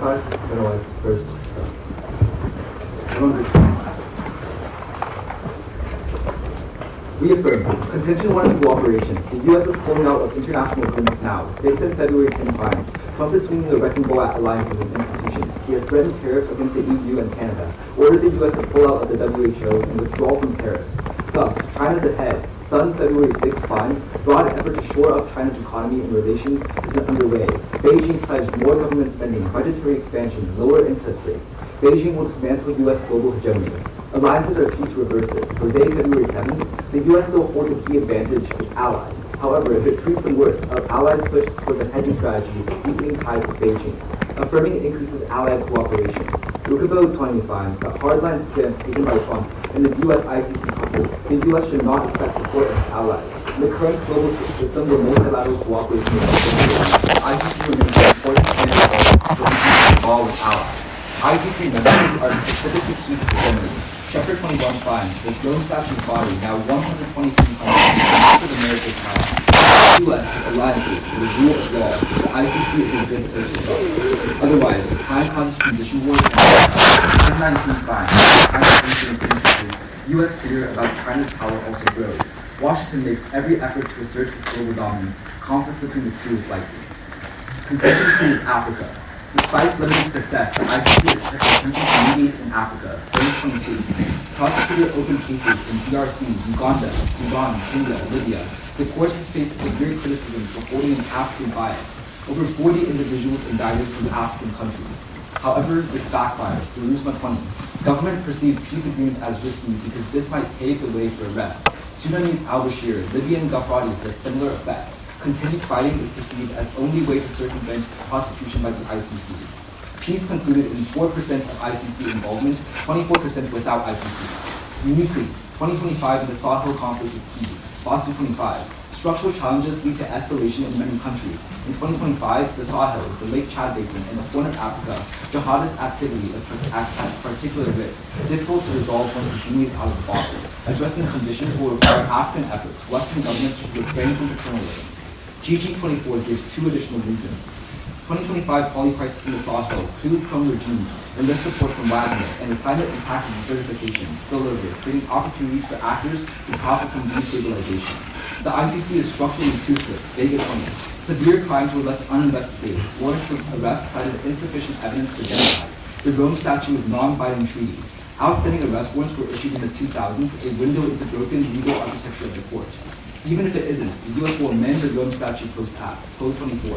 card, otherwise first. Reaffirm. Contention 1 is cooperation. The U.S. is pulling out of international agreements now. They said February 10 fines. Trump is swinging the wrecking ball at alliances and institutions. He has threatened tariffs against the EU and Canada, ordered the U.S. to pull out of the WHO and withdraw from Paris. Thus, China's ahead. Sudden February 6 fines, broad effort to shore up China's economy and relations is underway. Beijing pledged more government spending, budgetary expansion, lower interest rates. Beijing will dismantle U.S. global hegemony. Alliances are key to reverse this. Jose, February 7th, the U.S. still holds a key advantage with allies. However, if it treats them worse, allies push towards a hedging strategy, deepening ties with Beijing. Affirming it increases allied cooperation. Rukabo 20 finds the hardline stance taken by Trump and the U.S. ICC tussle. The U.S. should not expect support of its allies. In the current global system where multilateral cooperation is necessary, the ICC remains an important standard for involved with allies. ICC memberships are specifically key to Germany. Chapter 21 finds the Rome Statute's body, now 123 countries, of America's allies. The U.S. with alliances to the rule of law, the ICC is a good place to start. Otherwise, the time causes transition wars and 1019 finds U.S. fear about China's power also grows. Washington makes every effort to assert its global dominance. Conflict between the two is likely. Contention 2 is Africa. Despite limited success, the ICC is attempting to mediate in Africa. 2022. Prosecutor opened cases in DRC, Uganda, Sudan, Kenya, Libya. The court has faced severe criticism for holding an African bias. Over 40 individuals indicted from African countries. However, this backfired. Jerusalem 20. Government perceived peace agreements as risky because this might pave the way for arrests. Sudanese al-Bashir, Libyan Ghaffradi had a similar effect. Continued fighting is perceived as only way to circumvent prosecution by the ICC. Peace concluded in 4% of ICC involvement, 24% without ICC. Uniquely, 2025 in the Sahel conflict is key. Basu 25. Structural challenges lead to escalation in many countries. In 2025, the Sahel, the Lake Chad Basin, and the Horn of Africa, jihadist activity at particular risk, difficult to resolve once the genie is out of the bottle. Addressing conditions will require African efforts. Western governments should refrain from paternalism. GG24 gives 2 additional reasons. 2025 poly crisis in the Sahel, food-prone regimes, enlist support from Wagner, and the climate impact of desertification spill over, creating opportunities for actors to profit from destabilization. The ICC is structurally toothless, Vega 20. Severe crimes were left uninvestigated. Warrants for arrest cited insufficient evidence for genocide. The Rome Statute is non-binding treaty. Outstanding arrest warrants were issued in the 2000s, a window into broken legal architecture of the court. Even if it isn't, the U.S. will amend the Rome Statute post-act, Code 24.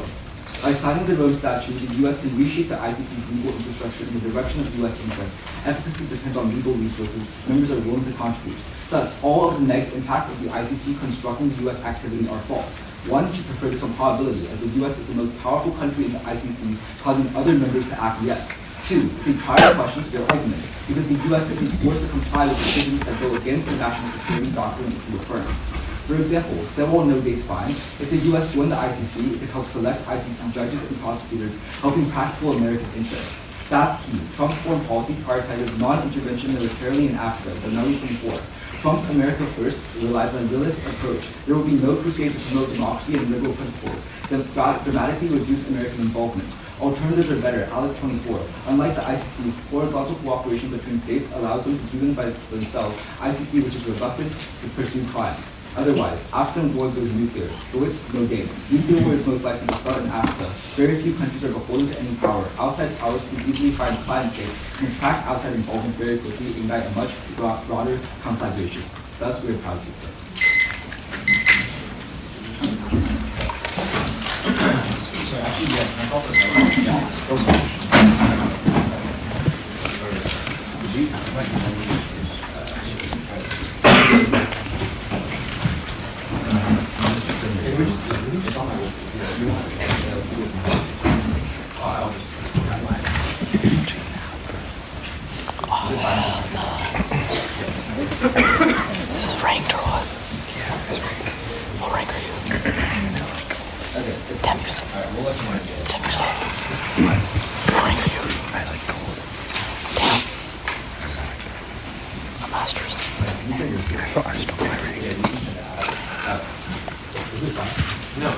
By signing the Rome Statute, the U.S. can reshape the ICC's legal infrastructure in the direction of U.S. interests. Efficacy depends on legal resources. Members are willing to contribute. Thus, all of the negative impacts of the ICC constructing the U.S. activity are false. One should prefer this on probability, as the U.S. is the most powerful country in the ICC, causing other members to acquiesce. 2, it's a prior question to their arguments, because the U.S. isn't forced to comply with decisions that go against the national security doctrine if you affirm. For example, several no-date fines. If the U.S. joined the ICC, it could help select ICC judges and prosecutors, helping practical American interests. That's key. Trump's foreign policy prioritizes non-intervention militarily in Africa, the 2024. Trump's America First relies on a realist approach. There will be no crusade to promote democracy and liberal principles that dramatically reduce American involvement. Alternatives are better, Alex 24. Unlike the ICC, horizontal cooperation between states allows them to do them by themselves. ICC, which is reluctant to pursue crimes. Otherwise, African war goes nuclear. Bullets, no games. Nuclear war is most likely to start in Africa. Very few countries are beholden to any power. Outside powers can easily find client states and attract outside involvement very quickly, ignite a much broader conflagration. Thus, we are proud to say. So actually, yeah, can I call for This is ranked or what? Yeah, it's ranked. What rank are you? Okay, it's 10%. Alright, we'll let you know. 10%. What rank are you? I like gold. A master's. You said you're good. Oh, I just don't know my rank. Yeah, you can send that out. Is it fine? No.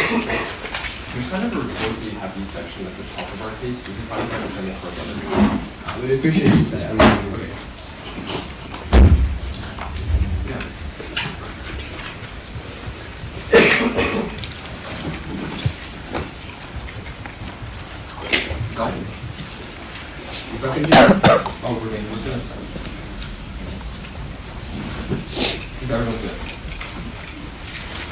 There's kind of a reportedly heavy section at the top of our case. Is it fine if I just send it for another? I would appreciate you saying that. Okay. Yeah. Got it. If I can just, oh, we're just gonna send. Is everyone good?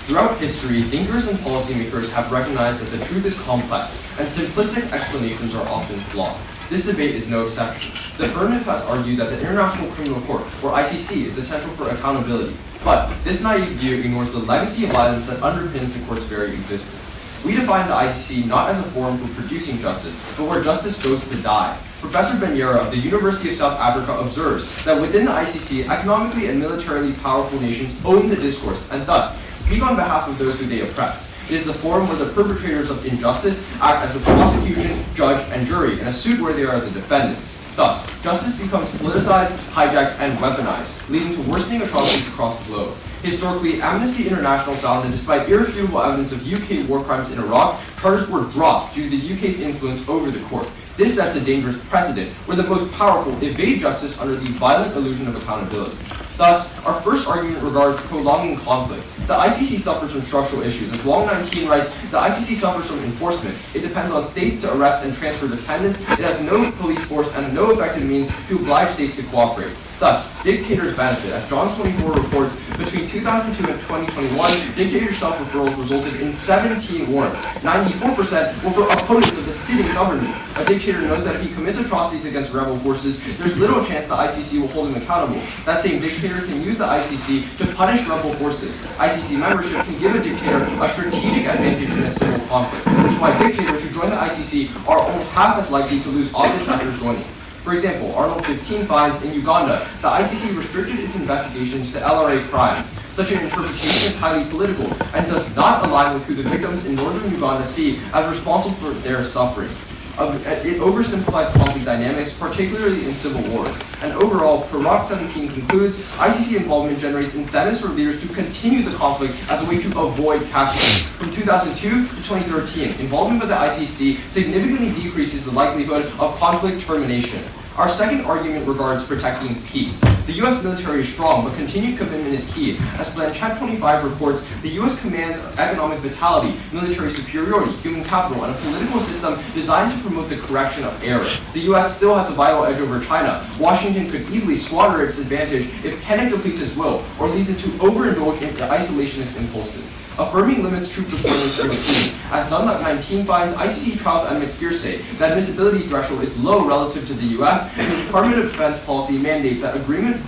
Throughout history, thinkers and policymakers have recognized that the truth is complex, and simplistic explanations are often flawed. This debate is no exception. The Affirmative has argued that the International Criminal Court, or ICC, is essential for accountability. But this naive view ignores the legacy of violence that underpins the court's very existence. We define the ICC not as a forum for producing justice, but where justice goes to die. Professor Benyera of the University of South Africa observes that within the ICC, economically and militarily powerful nations own the discourse and thus speak on behalf of those who they oppress. It is a forum where the perpetrators of injustice act as the prosecution, judge, and jury in a suit where they are the defendants. Thus, justice becomes politicized, hijacked, and weaponized, leading to worsening atrocities across the globe. Historically, Amnesty International found that despite irrefutable evidence of UK war crimes in Iraq, charges were dropped due to the UK's influence over the court. This sets a dangerous precedent where the most powerful evade justice under the violent illusion of accountability. Thus, our first argument regards prolonging conflict. The ICC suffers from structural issues. As Wong 19 writes, the ICC suffers from enforcement. It depends on states to arrest and transfer defendants. It has no police force and no effective means to oblige states to cooperate. Thus, dictators benefit. As John 24 reports, between 2002 and 2021, dictator self-referrals resulted in 17 warrants. 94% were for opponents of the sitting government. A dictator knows that if he commits atrocities against rebel forces, there's little chance the ICC will hold him accountable. That same dictator can use the ICC to punish rebel forces. ICC membership can give a dictator a strategic advantage in a civil conflict, which is why dictators who join the ICC are only half as likely to lose office after joining. For example, Article 15 finds in Uganda, the ICC restricted its investigations to LRA crimes. Such an interpretation is highly political and does not align with who the victims in northern Uganda see as responsible for their suffering. It oversimplifies conflict dynamics, particularly in civil wars. And overall, Paragraph 17 concludes, ICC involvement generates incentives for leaders to continue the conflict as a way to avoid capture. From 2002 to 2013, involvement with the ICC significantly decreases the likelihood of conflict termination. Our second argument regards protecting peace. The U.S. military is strong, but continued commitment is key. As Blanchett 25 reports, the U.S. commands economic vitality, military superiority, human capital, and a political system designed to promote the correction of error. The U.S. still has a vital edge over China. Washington could easily squander its advantage if panic depletes its will, or leads it to overindulge in isolationist impulses. Affirming limits troop deployments are the key. As Dunlap 19 finds, ICC trials admit hearsay. The admissibility threshold is low relative to the U.S., and the Department of Defense policy mandate that agreements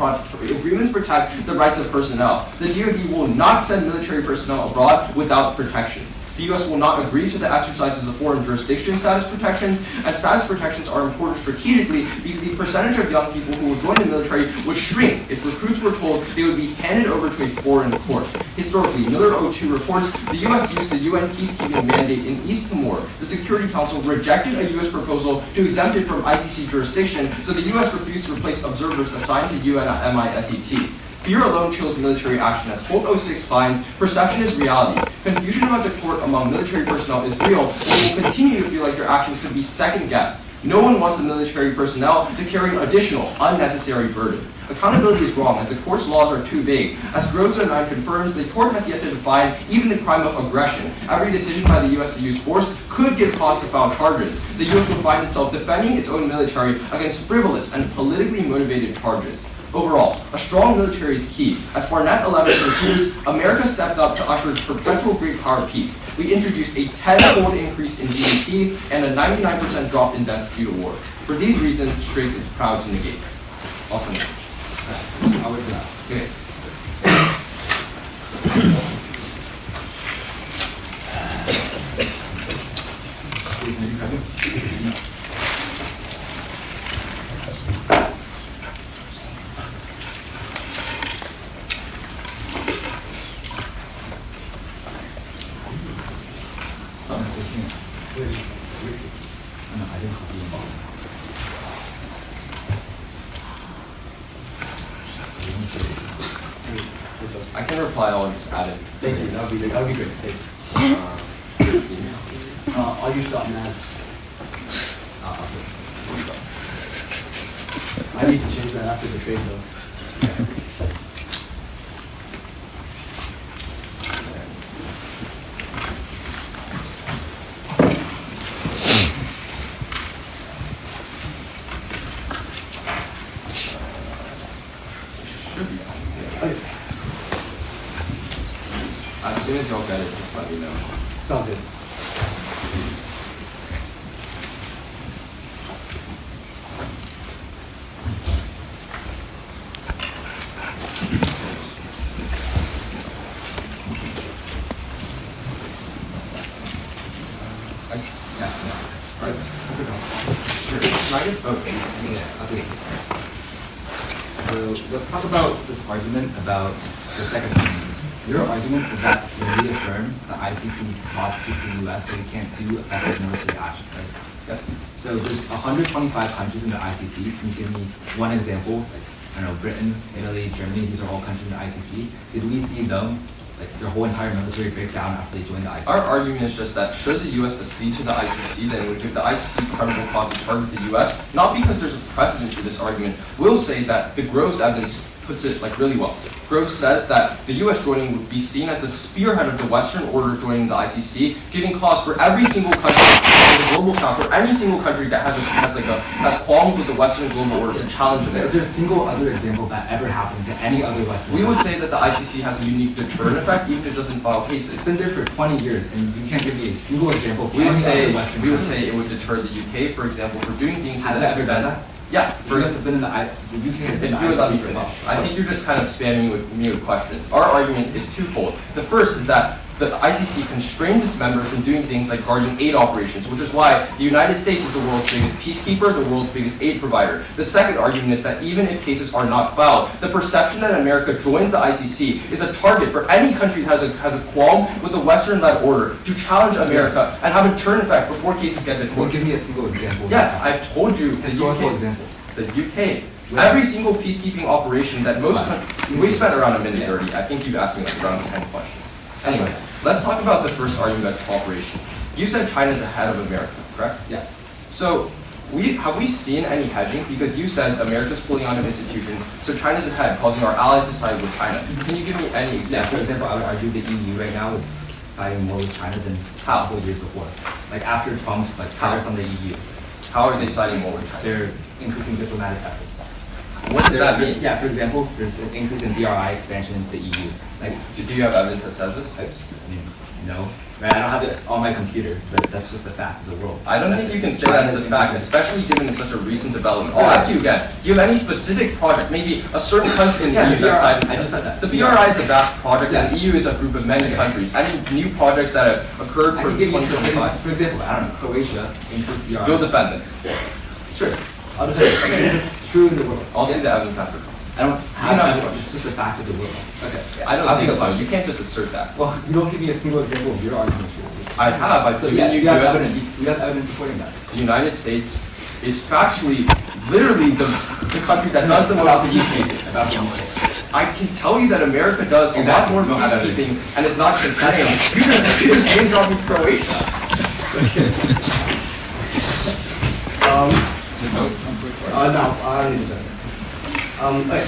protect the rights of personnel. The DoD will not send military personnel abroad without protections. The U.S. will not agree to the exercises of foreign jurisdiction status protections, and status protections are important strategically because the percentage of young people who will join the military would shrink if recruits were told they would be handed over to a foreign court. Historically, Miller 02 reports the U.S. used the UN peacekeeping mandate in East Timor. The Security Council rejected a U.S. proposal to exempt it from ICC jurisdiction, so the U.S. refused to replace observers assigned to UN at MISET. Fear alone chills military action. As Holt 06 finds, perception is reality. Confusion about the court among military personnel is real, and will continue to feel like their actions could be second-guessed. No one wants the military personnel to carry an additional, unnecessary burden. Accountability is wrong, as the court's laws are too vague. As Groves 09 confirms, the court has yet to define even the crime of aggression. Every decision by the U.S. to use force could give cause to file charges. The U.S. will find itself defending its own military against frivolous and politically motivated charges. Overall, a strong military is key. As Barnett 11 concludes, America stepped up to usher perpetual great power peace. We introduced a 10-fold increase in GDP and a 99% drop in deaths due to war. For these reasons, Strake is proud to negate. Awesome. I would do that. Okay. Please, maybe Kevin. I can reply all and just add it. Thank you. That would be good. Thank you. email? I'll use .navs. I need to change that after the trade though. Should be something. Okay, As soon as y'all get it, just let me know. sounds good. Alright. Sure. Can I get? Okay. Yeah, I'll do it. So let's talk about this argument about the second argument. Your argument is that you reaffirm the ICC prosecutes the US so we can't do effective military action, right? Yes. So there's 125 countries in the ICC. Can you give me one example? Like, I don't know, Britain, Italy, Germany, these are all countries in the ICC. Did we see them, like their whole entire military breakdown after they joined the ICC? Our argument is just that should the U.S. accede to the ICC, then it would give the ICC credible cause to target the U.S. Not because there's a precedent for this argument. We'll say that the Groves evidence puts it like really well. Groves says that the U.S. joining would be seen as a spearhead of the Western order joining the ICC, giving cause for every single country in the global south, or any single country that has qualms with the Western global order to challenge it. Is there a single other example that ever happened to any other Western We would country? say that the ICC has a unique deterrent effect, even if it doesn't file cases. It's been there for 20 years, and you can't give me a single example of We would any say other Western country. it would deter the UK, for example, for doing things to Has the it ever done extent. that? Yeah, The US has been in the UK has been If in you would let me ICC for finish. long. I think you're just kind of spamming me with questions. Our argument is twofold. The first is that the ICC constrains its members from doing things like guarding aid operations, which is why the United States is the world's biggest peacekeeper, the world's biggest aid provider. The second argument is that even if cases are not filed, the perception that America joins the ICC is a target for any country that has a qualm with the Western-led order to challenge America and have a turn effect before cases get to Can you court. give me a single example? Yes, I've told you the Historical UK. example. The UK. Where? Every single peacekeeping operation that most Fine. we spent around a minute 30. I think you've asked me like around 10 questions. Anyways, let's talk about the first argument about cooperation. You said China's ahead of America, correct? Yeah. So have we seen any hedging? Because you said America's pulling out of institutions, so China's ahead, causing our allies to side with China. Can you give me any Yeah, for examples? example, I would argue the EU right now is siding more with China than a couple of years before. Like after Trump's tariffs on the EU, How are they siding more with China? they're increasing diplomatic efforts. What does that mean? Yeah, for example, there's an increase in BRI expansion into the EU. Like, Do you have evidence that says this? no, right? I don't have it on my computer, but that's just a fact of the world. I don't think you can say that it's a fact, especially given it's such a recent development. I'll ask you again. Do you have any specific project, maybe a certain country in the Yeah, EU the that's BRI. siding? I just said that. The BRI is a vast project, and Yeah. the EU is a group of many countries. Any new projects that have occurred I for can give you specific, 2025? for example, I don't know, Croatia increased BRI. You'll defend this. Sure. I'll defend it. Okay, it's true in the world. I'll see Yeah. the evidence after. I don't have know. evidence, it's just a fact of the world. Okay. I don't I'll think take a so. punch. You can't just assert that. Well, you don't give me a single example of your argument here. I have. I've So given yeah, you you have US evidence. You have evidence supporting that. The United States is factually, literally the country that does the About most the peacekeeping. About the I can tell you that America does a lot Exactly. more No evidence. peacekeeping and is not constrained. You just name dropping Croatia. No, I don't need to. Okay.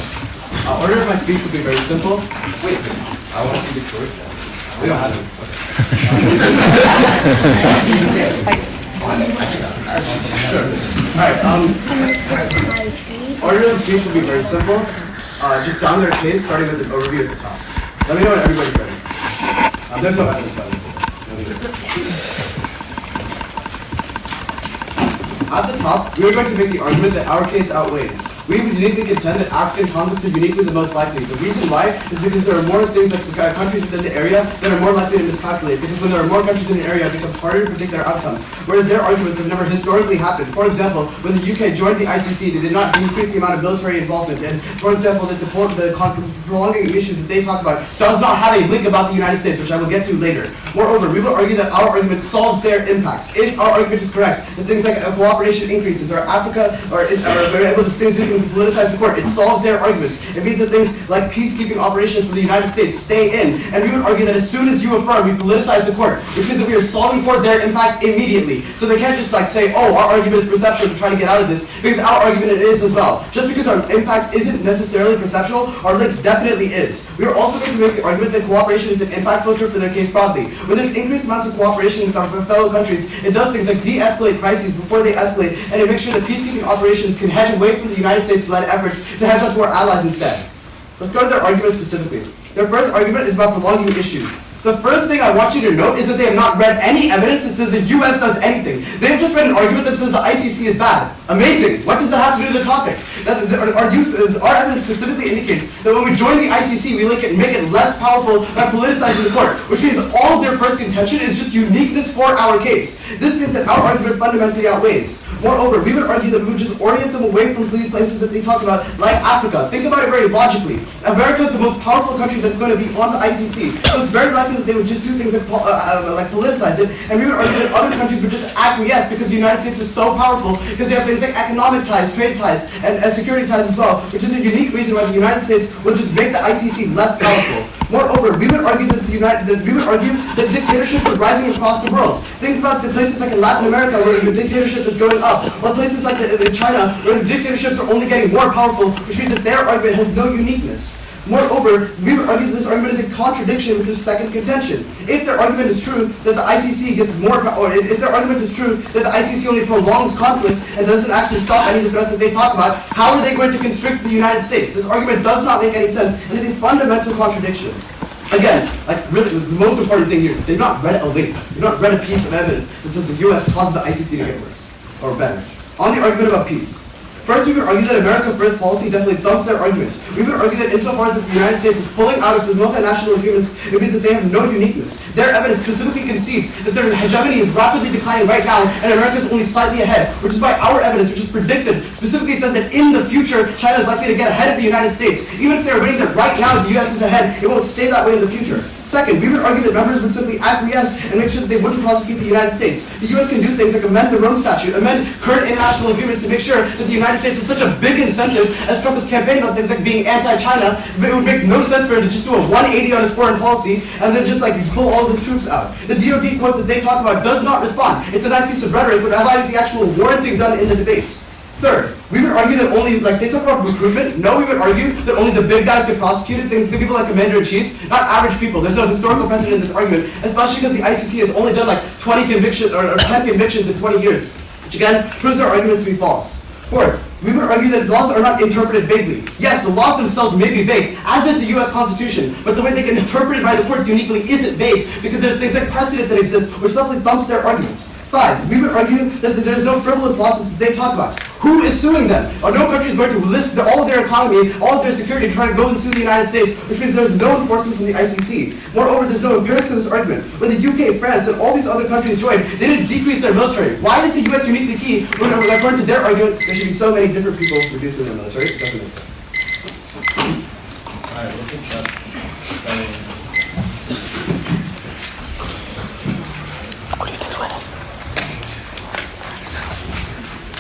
Order of my speech will be very simple. Wait, I want to see the Croatia. We don't have it. Sure. Alright, order of the speech will be very simple. Just down their case, starting with an overview at the top. Let me know when everybody's ready. There's no evidence, by the way. At the top, we are going to make the argument that our case outweighs. We would uniquely contend that African conflicts are uniquely the most likely. The reason why is because there are more things like countries within the area that are more likely to miscalculate. Because when there are more countries in an area, it becomes harder to predict their outcomes. Whereas their arguments have never historically happened. For example, when the UK joined the ICC, they did not increase the amount of military involvement. And for example, the prolonging issues that they talk about does not have a link about the United States, which I will get to later. Moreover, we will argue that our argument solves their impacts. If our argument is correct, that things like cooperation increases, or Africa, or we're able to do things things and politicize the court. It solves their arguments. It means that things like peacekeeping operations for the United States stay in. And we would argue that as soon as you affirm, we politicize the court, which means that we are solving for their impact immediately. So they can't just like say, oh, our argument is perceptual to try to get out of this, because our argument it is as well. Just because our impact isn't necessarily perceptual, our link definitely is. We are also going to make the argument that cooperation is an impact filter for their case broadly. When there's increased amounts of cooperation with our fellow countries, it does things like de-escalate crises before they escalate, and it makes sure that peacekeeping operations can hedge away from the United States-led efforts to hedge out to our allies instead. Let's go to their argument specifically. Their first argument is about prolonging issues. The first thing I want you to note is that they have not read any evidence that says the US does anything. They have just read an argument that says the ICC is bad. Amazing. What does that have to do with the topic? Our evidence specifically indicates that when we join the ICC, we make it less powerful by politicizing the court, which means all of their first contention is just uniqueness for our case. This means that our argument fundamentally outweighs. Moreover, we would argue that we would just orient them away from these places that they talk about, like Africa. Think about it very logically. America is the most powerful country that's going to be on the ICC, so it's very likely that they would just do things like politicize it, and we would argue that other countries would just acquiesce because the United States is so powerful, because they have things like economic ties, trade ties, and security ties as well, which is a unique reason why the United States would just make the ICC less powerful. Moreover, we would argue that dictatorships are rising across the world. Think about the places like in Latin America where the dictatorship is going up, or places like in China where the dictatorships are only getting more powerful, which means that their argument has no uniqueness. Moreover, we would argue that this argument is a contradiction with the second contention. If their argument is true that the ICC gets more, or if their argument is true that the ICC only prolongs conflicts and doesn't actually stop any of the threats that they talk about, how are they going to constrict the United States? This argument does not make any sense and is a fundamental contradiction. Again, like really, the most important thing here is they've not read a link. They've not read a piece of evidence that says the U.S. causes the ICC to get worse or better. On the argument about peace. First, we would argue that America First policy definitely thumps their arguments. We would argue that insofar as the United States is pulling out of the multinational agreements, it means that they have no uniqueness. Their evidence specifically concedes that their hegemony is rapidly declining right now, and America is only slightly ahead, which is why our evidence, which is predicted, specifically says that in the future, China is likely to get ahead of the United States. Even if they're admitting that right now the US is ahead, it won't stay that way in the future. Second, we would argue that members would simply acquiesce and make sure that they wouldn't prosecute the United States. The US can do things like amend the Rome Statute, amend current international agreements to make sure that the United States has such a big incentive as Trump has campaigned on things like being anti-China. It would make no sense for him to just do a 180 on his foreign policy and then just like pull all of his troops out. The DoD quote that they talk about does not respond. It's a nice piece of rhetoric, but allows the actual warranting done in the debate. Third, we would argue that only, like they talk about recruitment, no, we would argue that only the big guys get prosecuted, think people like commander-in-chiefs, not average people. There's no historical precedent in this argument, especially because the ICC has only done like 20 convictions, or 10 convictions in 20 years, which again, proves our argument to be false. Fourth, we would argue that laws are not interpreted vaguely. Yes, the laws themselves may be vague, as is the US Constitution, but the way they get interpreted by the courts uniquely isn't vague, because there's things like precedent that exist, which definitely thumps their arguments. Five, we would argue that there's no frivolous lawsuits that they talk about. Who is suing them? Or no country is going to list all of their economy, all of their security to try to go and sue the United States, which means there's no enforcement from the ICC. Moreover, there's no empirics in this argument. When the UK, France, and all these other countries joined, they didn't decrease their military. Why is the US uniquely key when, according to their argument, there should be so many different people reducing their military? It doesn't make sense. Alright, look at that. Who do you think's winning?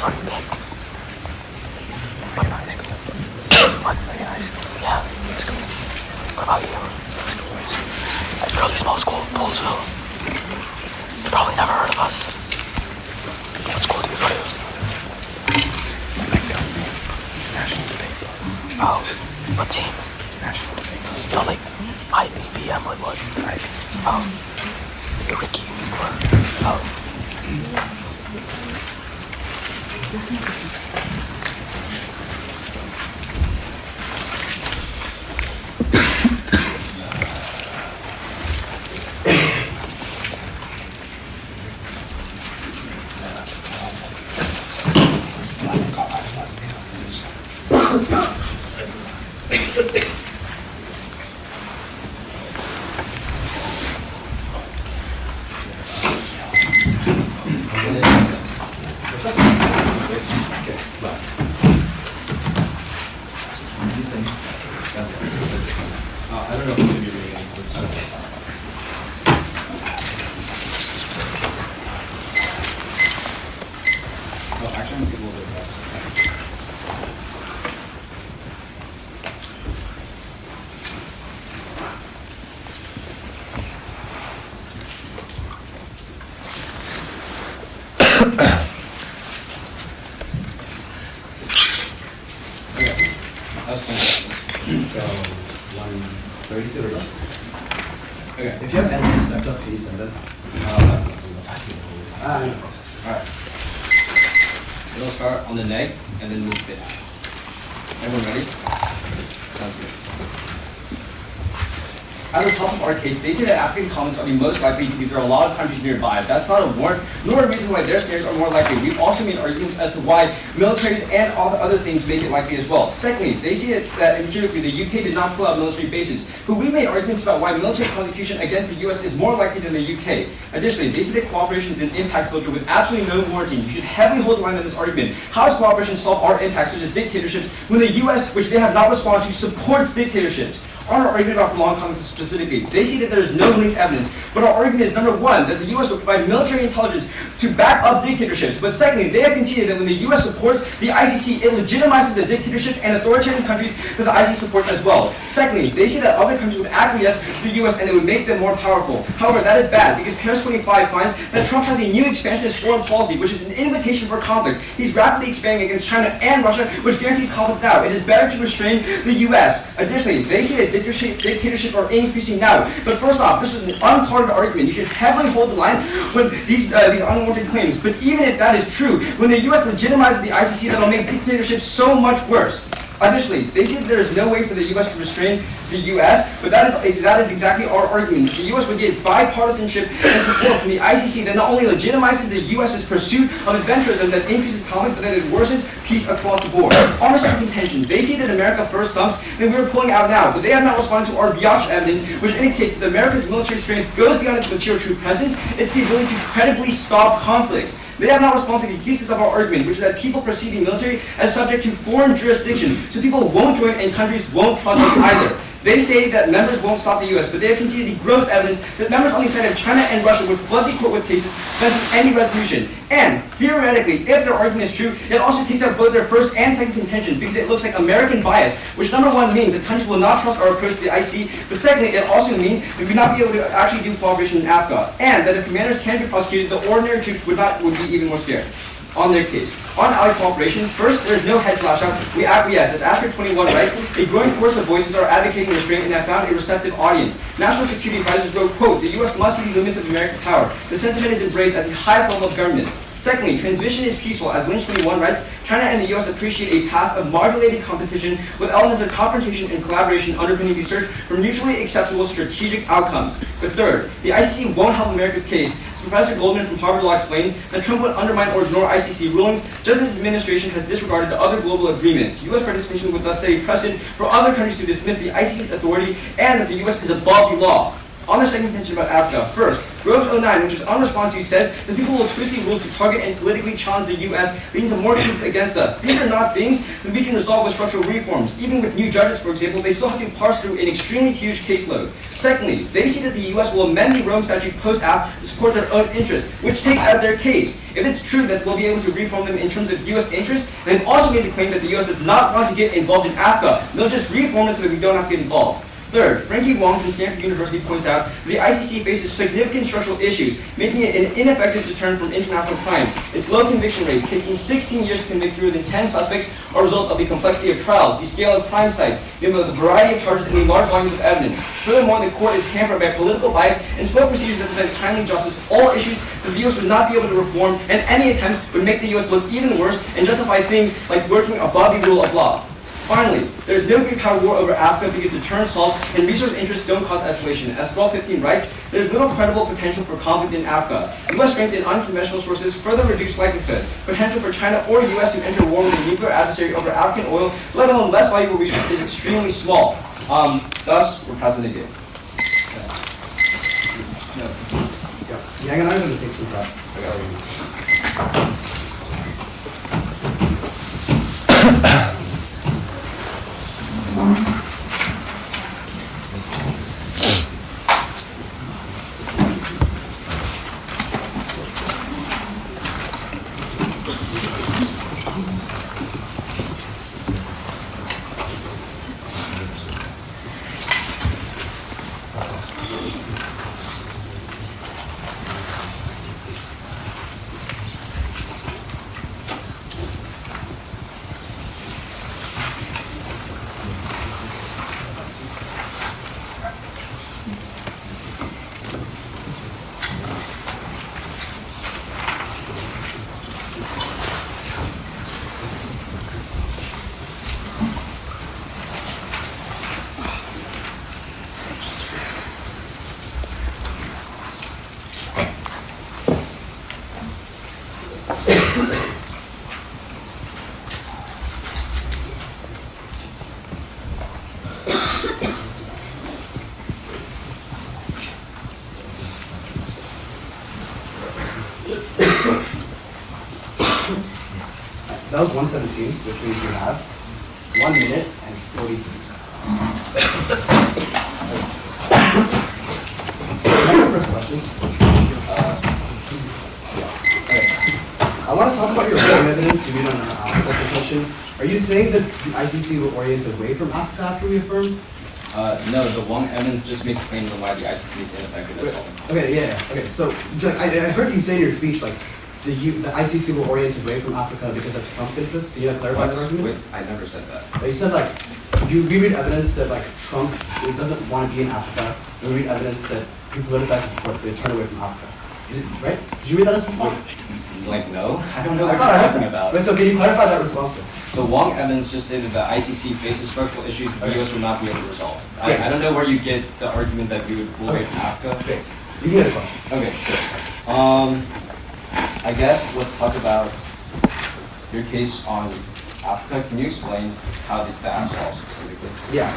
What do you think? What about high school? What? High school? Yeah, let's go. What about you? Let's go. It's a really small school, Poolsville. You probably never heard of us. What school do you go to? National debate. Oh, what team? National debate. No, like IBM, like what? Oh, Ricky. Oh. Okay. If you have anything stuck up, please send it. Alright. It'll start on the neg and then move it. Everyone ready? Sounds good. At the top of our case, they say that African colonists are the most likely because there are a lot of countries nearby. That's not a warrant, nor a reason why their scenarios are more likely. We also made arguments as to why militaries and all the other things make it likely as well. Secondly, they say that empirically the UK did not pull out military bases, but we made arguments about why military prosecution against the US is more likely than the UK. Additionally, they say that cooperation is an impact filter with absolutely no warranty. You should heavily hold the line on this argument. How does cooperation solve our impacts, such as dictatorships, when the US, which they have not responded to, supports dictatorships? On our argument about long conflict specifically, they say that there is no linked evidence, but our argument is number one, that the US will provide military intelligence to back up dictatorships, but secondly, they have conceded that when the US supports the ICC, it legitimizes the dictatorship and authoritarian countries that the ICC supports as well. Secondly, they say that other countries would acquiesce to the US and it would make them more powerful. However, that is bad, because Paris 25 finds that Trump has a new expansionist foreign policy, which is an invitation for conflict. He's rapidly expanding against China and Russia, which guarantees conflict now. It is better to restrain the US. Additionally, they say that dictatorships are increasing now. But first off, this is an unpardoned argument. You should heavily hold the line with these unwarranted claims. But even if that is true, when the US legitimizes the ICC, that'll make dictatorships so much worse. Additionally, they say that there is no way for the US to restrain the US, but that is exactly our argument. The US would get bipartisanship and support from the ICC that not only legitimizes the US's pursuit of adventurism that increases conflict, but that it worsens peace across the board. On our second contention, they say that America first thumps, and we're pulling out now, but they have not responded to our biatch evidence, which indicates that America's military strength goes beyond its material troop presence. It's the ability to credibly stop conflicts. They have not responded to the thesis of our argument, which is that people perceive the military as subject to foreign jurisdiction, so people won't join and countries won't trust us either. They say that members won't stop the US, but they have conceded the gross evidence that members on the side of China and Russia would flood the court with cases preventing any resolution. And theoretically, if their argument is true, it also takes out both their first and second contention, because it looks like American bias, which number one means that countries will not trust our approach to the IC, but secondly, it also means that we would not be able to actually do cooperation in Africa, and that if commanders can be prosecuted, the ordinary troops would be even more scared. On their case. On allied cooperation, first, there is no head flash out. We acquiesce. As Astrid 21 writes, a growing chorus of voices are advocating restraint and have found a receptive audience. National security advisors wrote, quote, the US must see the limits of American power. The sentiment is embraced at the highest level of government. Secondly, transmission is peaceful. As Lynch 21 writes, China and the US appreciate a path of modulated competition with elements of confrontation and collaboration underpinning the search for mutually acceptable strategic outcomes. But third, the ICC won't help America's case. As Professor Goldman from Harvard Law explains, that Trump would undermine or ignore ICC rulings just as his administration has disregarded the other global agreements. US participation would thus set a precedent for other countries to dismiss the ICC's authority and that the US is above the law. On the second contention about Africa, first, Groves 09, which is unresponsive to, says that people will twist the rules to target and politically challenge the U.S., leading to more cases against us. These are not things that we can resolve with structural reforms. Even with new judges, for example, they still have to parse through an extremely huge caseload. Secondly, they see that the U.S. will amend the Rome Statute post-app to support their own interest, which takes out their case. If it's true that we'll be able to reform them in terms of U.S. interest, they've also made the claim that the U.S. does not want to get involved in Africa. They'll just reform it so that we don't have to get involved. Third, Frankie Wong from Stanford University points out that the ICC faces significant structural issues, making it an ineffective deterrent from international crimes. Its low conviction rates, taking 16 years to convict fewer than 10 suspects, are a result of the complexity of trials, the scale of crime sites, the variety of charges, and the large volumes of evidence. Furthermore, the court is hampered by political bias and slow procedures that prevent timely justice, all issues that the U.S. would not be able to reform, and any attempts would make the U.S. look even worse and justify things like working above the rule of law. Finally, there is no great power war over Africa because deterrence solves and resource interests don't cause escalation. As 1215 writes, there is little credible potential for conflict in Africa. U.S. strength in unconventional sources further reduce likelihood. Potential for China or U.S. to enter war with a nuclear adversary over African oil, let alone less valuable resources, is extremely small. Thus, we're proud to negate. Yeah, I'm going to take some prep. That was 117, which means you have 1 minute and 43. First question. I want to talk about your wrong evidence to read on the Africa petition. Are you saying that the ICC will orient away from Africa after we affirm? No, the Wong evidence just makes claims on why the ICC is ineffective. That's all. Okay, yeah. Okay, so I heard you say in your speech like the ICC will orient away from Africa because that's Trump's interest. Can you clarify that argument? Wait, I never said that. You said like we read evidence that like Trump doesn't want to be in Africa. We read evidence that he politicizes the courts, so they turn away from Africa. Right? Did you read that as a response? Like, no? I don't know what I thought I you're heard talking that. about. Wait, so can you clarify that response then? The Wong evidence just said that the ICC faces structural issues the U.S. will not be able to resolve. Great. I don't know where you get the argument that we would pull away from Africa. Okay. You can get a question. Okay, sure. I guess let's talk about your case on Africa. Can you explain how the AF solves specifically? Yeah.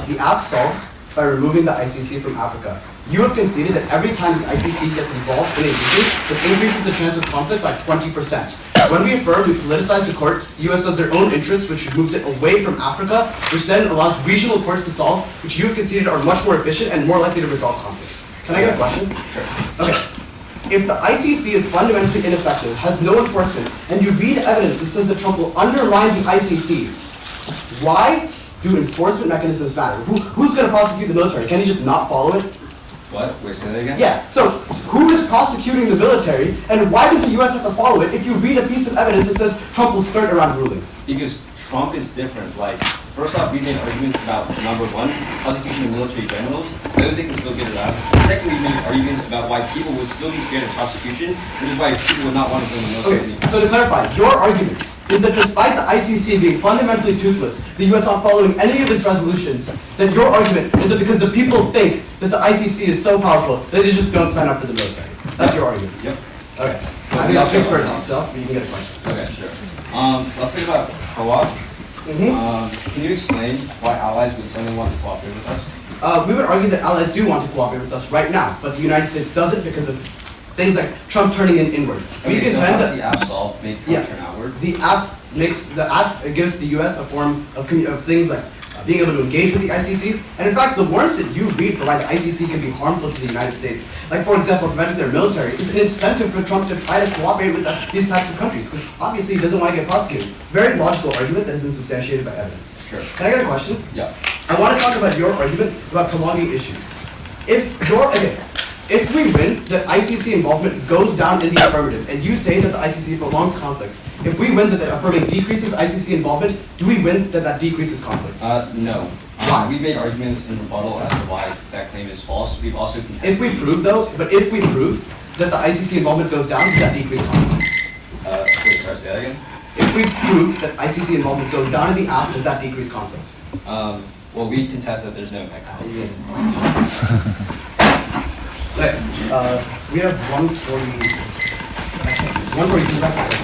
The AF solves by removing the ICC from Africa. You have conceded that every time the ICC gets involved in a region, it increases the chance of conflict by 20%. When we affirm we politicize the court, the U.S. does their own interests, which moves it away from Africa, which then allows regional courts to solve, which you have conceded are much more efficient and more likely to resolve conflicts. Can I get a question? Sure. Okay. If the ICC is fundamentally ineffective, has no enforcement, and you read evidence that says that Trump will undermine the ICC, why do enforcement mechanisms matter? Who's going to prosecute the military? Can he just not follow it? What? Wait, say that again? Yeah, so who is prosecuting the military, and why does the U.S. have to follow it if you read a piece of evidence that says Trump will skirt around rulings? Because Trump is different. Like, first off, we made arguments about, number one, prosecution of military generals, whether they can still get it out. Secondly, we made arguments about why people would still be scared of prosecution, which is why people would not want to join the military anymore. Okay, so to clarify, your argument is that despite the ICC being fundamentally toothless, the U.S. not following any of its resolutions, that your argument is that because the people think that the ICC is so powerful, that they just don't sign up for the military. That's your argument. Yep. Okay. I think that's speaks for itself, but you can get a question. Okay, sure. Let's think about co-op. Can you explain why allies would suddenly want to cooperate with us? We would argue that allies do want to cooperate with us right now, but the United States doesn't because of things like Trump turning in inward. Okay, we contend so how that does the AF solve make Trump turn outward? The AF gives the U.S. a form of things like being able to engage with the ICC, and in fact, the warrants that you read for why the ICC can be harmful to the United States, like for example, preventing their military, is an incentive for Trump to try to cooperate with these types of countries, because obviously he doesn't want to get prosecuted. Very logical argument that has been substantiated by evidence. Sure. Can I get a question? Yeah. I want to talk about your argument about prolonging issues. If we win, that ICC involvement goes down in the affirmative, and you say that the ICC prolongs conflict, if we win that the affirming decreases ICC involvement, do we win that that decreases conflict? No. Why? We made arguments in rebuttal as to why that claim is false. We've also contested. If we prove that the ICC involvement goes down, does that decrease conflict? Wait, sorry, say that again? If we prove that ICC involvement goes down in the app, does that decrease conflict? Well, we contest that there's no impact. Okay, we have 142 seconds.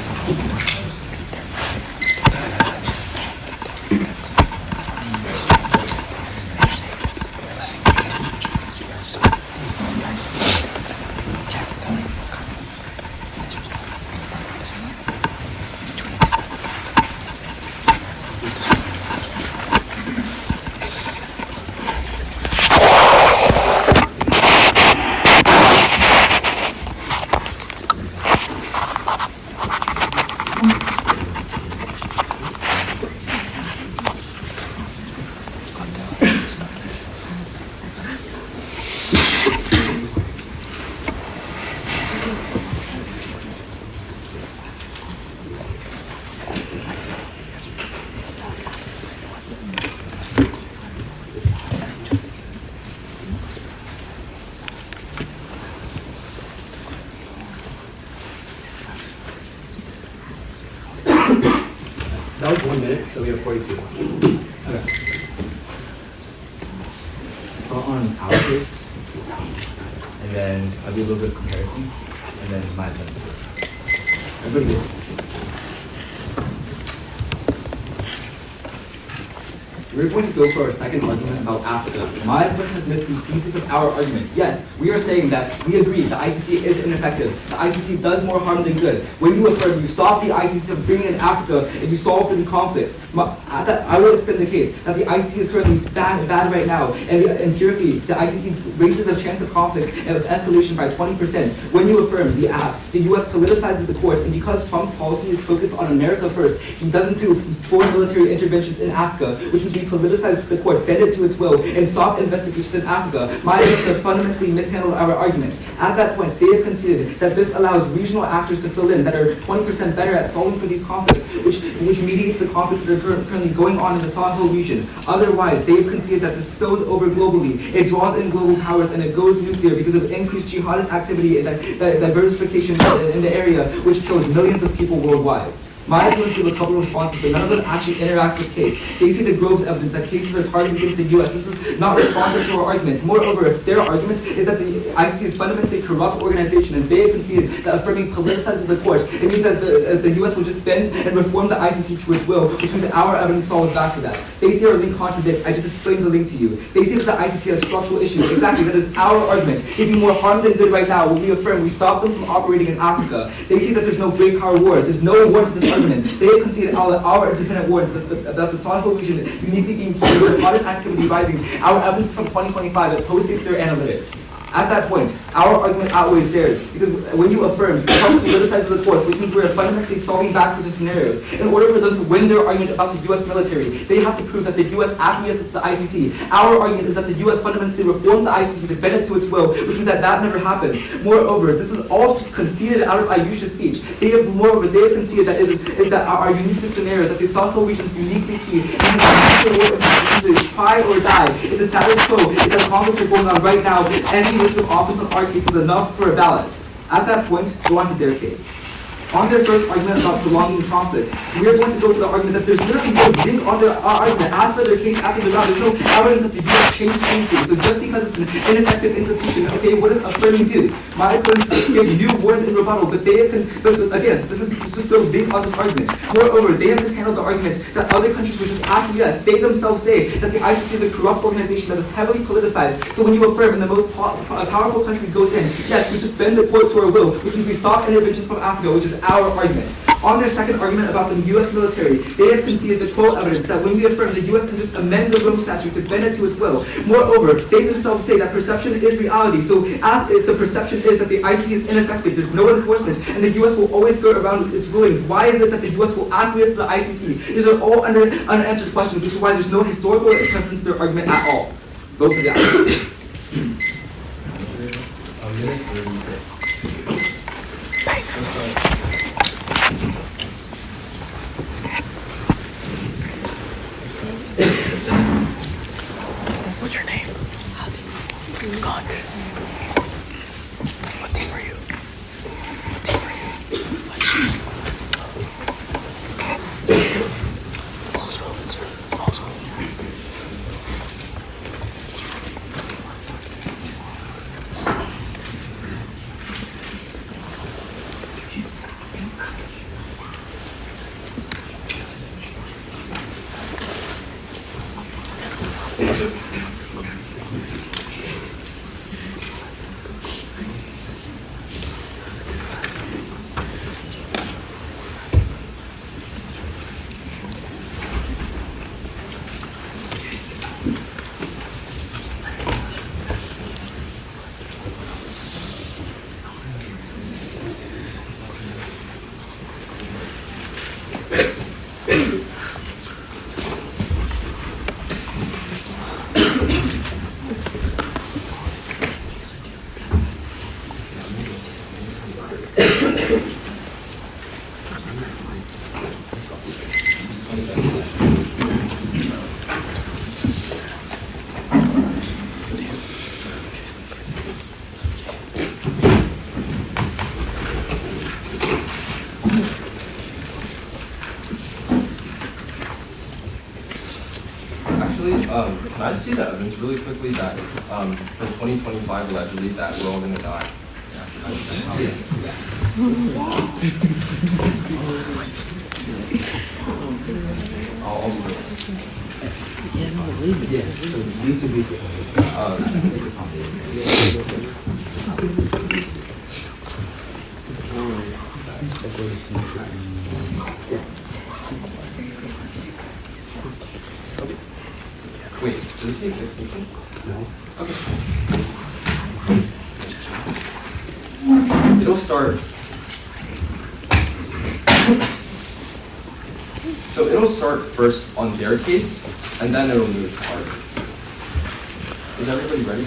That was 1 minute, so we have 42. Okay. So on our case, and then I'll do a little bit of comparison, and then my sense. Everybody good? We're going to go for our second argument about Africa. My opponents have missed the thesis of our argument. Yes, we are saying that we agree the ICC is ineffective. The ICC does more harm than good. When you affirm you stop the ICC from bringing in Africa and you solve the conflicts, I will extend the case that the ICC is currently bad right now, and empirically the ICC raises the chance of conflict and of escalation by 20%. When you affirm the U.S. politicizes the court, and because Trump's policy is focused on America first, he doesn't do foreign military interventions in Africa, which would be politicize the court, bend it to its will, and stop investigations in Africa. My opponents have fundamentally mishandled our argument. At that point, they have conceded that this allows regional actors to fill in that are 20% better at solving for these conflicts, which mediates the conflicts that are currently going on in the Sahel region. Otherwise, they have conceded that this spills over globally. It draws in global powers and it goes nuclear because of increased jihadist activity and diversification in the area, which kills millions of people worldwide. My opponents give a couple of responses, but none of them actually interact with case. They see the Groves evidence that cases are targeted against the U.S. This is not responsive to our argument. Moreover, if their argument is that the ICC is fundamentally a corrupt organization and they have conceded that affirming politicizes the court, it means that the U.S. will just bend and reform the ICC to its will, which means that our evidence solves back for that. They say our link contradicts. I just explained the link to you. They say that the ICC has structural issues. Exactly, that is our argument. They do more harm than good right now when we affirm we stop them from operating in Africa. They say that there's no great power war. There's no war to this argument. They have conceded our independent warrants that the Sahel region uniquely being key with the hottest activity rising. Our evidence is from 2025 that postdates their analytics. At that point, our argument outweighs theirs, because when you affirm you come to the other side of the court, which means we're fundamentally solving back for the scenarios, in order for them to win their argument about the U.S. military, they have to prove that the U.S. acquiesces to the ICC. Our argument is that the U.S. fundamentally reformed the ICC to bend it to its will, which means that never happened. Moreover, this is all just conceded out of Ayusha's speech. They have conceded that that our unique scenarios, that the Sahel region is uniquely key, and to try or die. If the status quo, if the conflicts are going on right now, any risk of offense of our case is enough for a ballot. At that point, go on to their case. On their first argument about prolonging the conflict, we are going to go to the argument that there's literally no link on our argument. As for their case after the round, there's no evidence that the U.S. changes anything. So just because it's an ineffective institution, okay, what does affirming do? My opponents give new words in rebuttal, but they have, but again, this is still big on this argument. Moreover, they have mishandled the argument that other countries would just acquiesce. They themselves say that the ICC is a corrupt organization that is heavily politicized. So when you affirm and the most powerful country goes in, yes, we just bend the court to our will, which means we stop interventions from Africa, which is our argument. On their second argument about the U.S. military, they have conceded the quote evidence that when we affirm the U.S. can just amend the Rome Statute to bend it to its will. Moreover, they themselves say that perception is reality. So as if the perception is that the ICC is ineffective, there's no enforcement, and the U.S. will always go around its rulings, why is it that the U.S. will acquiesce to the ICC? These are all unanswered questions, which is why there's no historical precedence to their argument at all. Vote for the ICC. What's your name? Conch. What team are you? What team are you? Smallsville, it's Smallsville. Can I see the evidence really quickly that from 2025 allegedly that we're all gonna die? I'll move it. These two pieces. Wait, so this is an extinction? No. Okay. It'll start. So it'll start first on their case, and then it'll move to ours. Is everybody ready?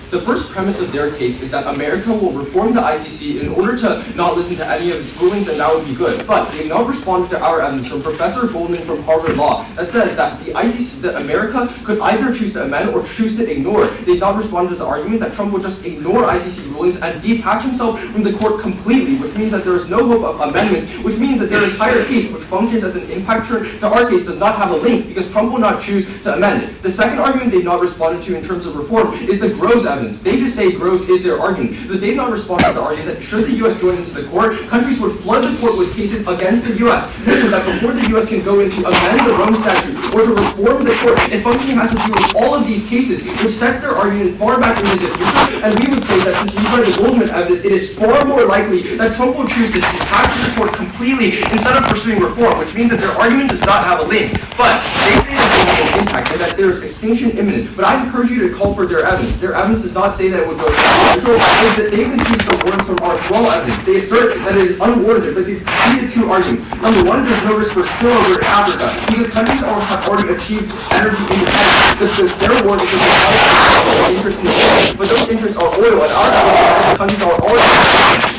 The first premise of their case is that America will reform the ICC in order to not listen to any of its rulings, and that would be good. But they have not responded to our evidence from Professor Goldman from Harvard Law that says that the ICC, that America could either choose to amend or choose to ignore. They have not responded to the argument that Trump would just ignore ICC rulings and detach himself from the court completely, which means that there is no hope of amendments, which means that their entire case, which functions as an impactor to our case, does not have a link because Trump will not choose to amend it. The second argument they've not responded to in terms of reform is the Groves evidence. They just say Groves is their argument, but they've not responded to the argument that should the U.S. join into the court, countries would flood the court with cases against the U.S. Meaning that before the U.S. can go in to amend the Rome Statute or to reform the court, it functionally has to do with all of these cases, which sets their argument far back into the future. And we would say that since we've read the Goldman evidence, it is far more likely that Trump will choose to detach the court completely instead of pursuing reform, which means that their argument does not have a link. But they say that there will be an impact and that there is extinction imminent. But I encourage you to call for their evidence. Their evidence does not say that it would go neutral. That they concede the warrants from our formal evidence. They assert that it is unwarranted, but they've conceded two arguments. Number one, there's no risk for spillover in Africa because countries have already achieved energy independence. Their warrant is that interest in the oil, but those interests are oil, and our countries are already.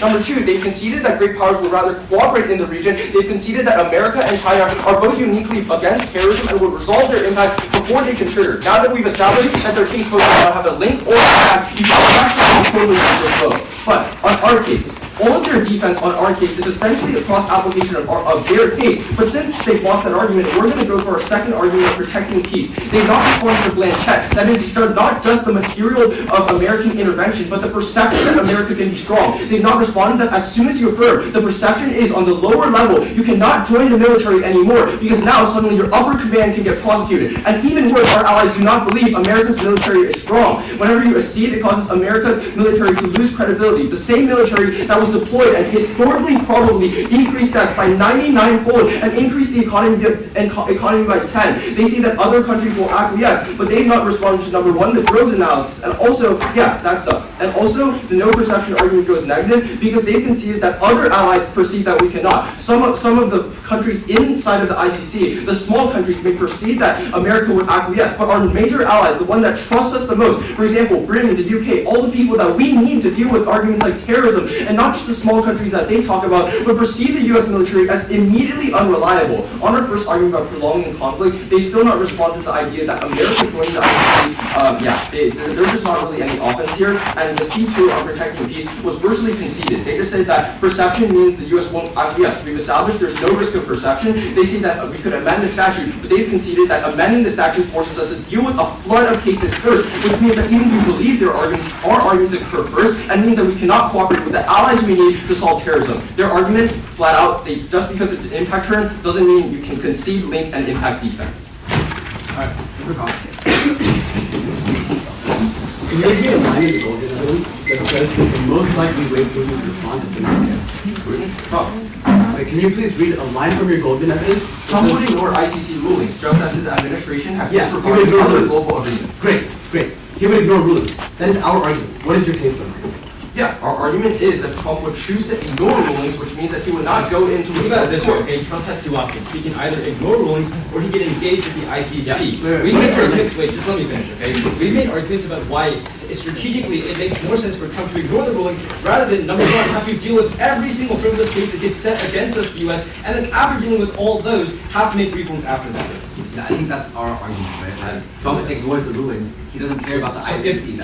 Number two, they've conceded that great powers would rather cooperate in the region. They've conceded that America and China are both uniquely against terrorism and would resolve their impacts before they can trigger. Now that we've established that their case both does not have a link or impact, you should actually totally both. But on our case, all of their defense on our case is essentially a cross-application of their case. But since they've lost that argument, we're going to go for our second argument of protecting peace. They've not responded to Blanchett. That is, not just the material of American intervention, but the perception that America can be strong. They've not responded that as soon as you affirm, the perception is on the lower level, you cannot join the military anymore because now suddenly your upper command can get prosecuted. And even worse, our allies do not believe America's military is strong. Whenever you accede, it causes America's military to lose credibility. The same military that was deployed and historically probably increased us by 99-fold and increased the economy by 10. They see that other countries will acquiesce, but they've not responded to number one, the Groves analysis, and also, that stuff. And also, the no perception argument goes negative because they've conceded that other allies perceive that we cannot. Some of the countries inside of the ICC, the small countries, may perceive that America would acquiesce, but our major allies, the one that trusts us the most, for example, Britain, the UK, all the people that we need to deal with arguments like terrorism, and not just the small countries that they talk about, but perceive the U.S. military as immediately unreliable. On our first argument about prolonging conflict, they've still not responded to the idea that America joining the ICC, there's just not really any offense here, and the C2 on protecting peace was virtually conceded. They just said that perception means the U.S. won't acquiesce. We've established there's no risk of perception. They say that we could amend the statute, but they've conceded that amending the statute forces us to deal with a flood of cases first, which means that even if we believe our arguments occur first, and means that we cannot cooperate with the allies we need to solve terrorism. Their argument, flat out, just because it's an impact term, doesn't mean you can concede, link, and impact defense. Alright, good call. Can you read a line in the Goldman evidence that says that the most likely way Putin would respond is to Putin? Can you please read a line from your Goldman evidence? Trump would ignore ICC rulings, just as his administration has disregarded other global agreements. Great. He would ignore rulings. That is our argument. What is your case then? Yeah, our argument is that Trump would choose to ignore rulings, which means that he would not go into Think about it this way, okay? Trump has two options. He can either ignore rulings or he can engage with the ICC. Yeah. We made arguments, wait, just let me finish, okay? We made arguments about why strategically it makes more sense for Trump to ignore the rulings rather than, number one, have to deal with every single frivolous case that gets set against us, the US, and then after dealing with all those, have to make reforms after that. Yeah, I think that's our argument, right? Like, Trump ignores the rulings. He doesn't care about the So ICC.